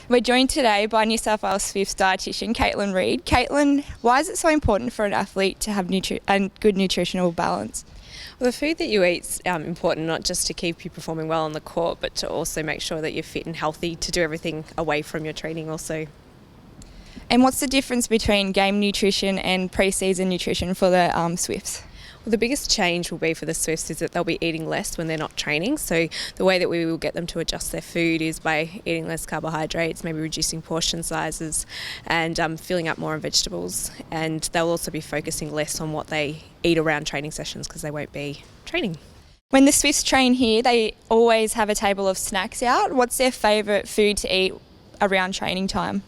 We're joined today by New South Wales Swifts dietitian Caitlin Reid. Caitlin, why is it so important for an athlete to have a good nutritional balance? Well, the food that you eat is important not just to keep you performing well on the court, but to also make sure that you're fit and healthy to do everything away from your training also. And what's the difference between game nutrition and pre-season nutrition for the Swifts? Well, the biggest change will be for the Swifts is that they'll be eating less when they're not training. So the way that we will get them to adjust their food is by eating less carbohydrates, maybe reducing portion sizes and filling up more on vegetables. And they'll also be focusing less on what they eat around training sessions because they won't be training. When the Swifts train here, they always have a table of snacks out. What's their favourite food to eat around training time?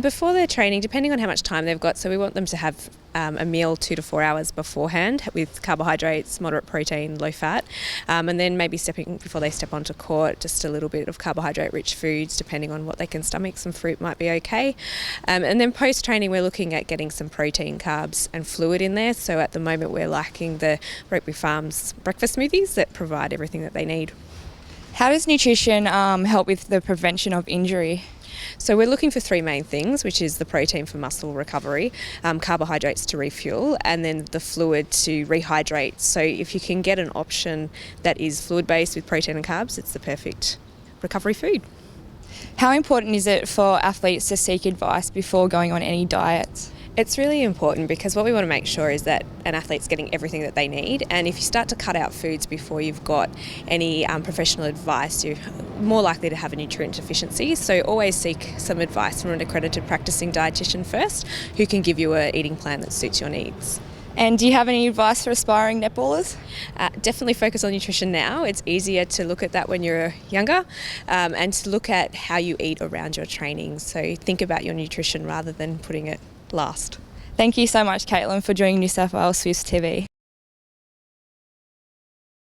Before their training, depending on how much time they've got, so we want them to have a meal 2 to 4 hours beforehand with carbohydrates, moderate protein, low fat, and then maybe before they step onto court, just a little bit of carbohydrate-rich foods depending on what they can stomach. Some fruit might be okay. And then post-training, we're looking at getting some protein, carbs and fluid in there. So at the moment, we're lacking the Rugby Farms breakfast smoothies that provide everything that they need. How does nutrition help with the prevention of injury? So we're looking for 3 main things, which is the protein for muscle recovery, carbohydrates to refuel, and then the fluid to rehydrate. So if you can get an option that is fluid-based with protein and carbs, it's the perfect recovery food. How important is it for athletes to seek advice before going on any diets? It's really important because what we want to make sure is that an athlete's getting everything that they need, and if you start to cut out foods before you've got any professional advice, you're more likely to have a nutrient deficiency. So always seek some advice from an accredited practicing dietitian first, who can give you an eating plan that suits your needs. And do you have any advice for aspiring netballers? Definitely focus on nutrition now. It's easier to look at that when you're younger, and to look at how you eat around your training. So think about your nutrition rather than putting it last. Thank you so much, Caitlin, for joining New South Wales Swifts TV.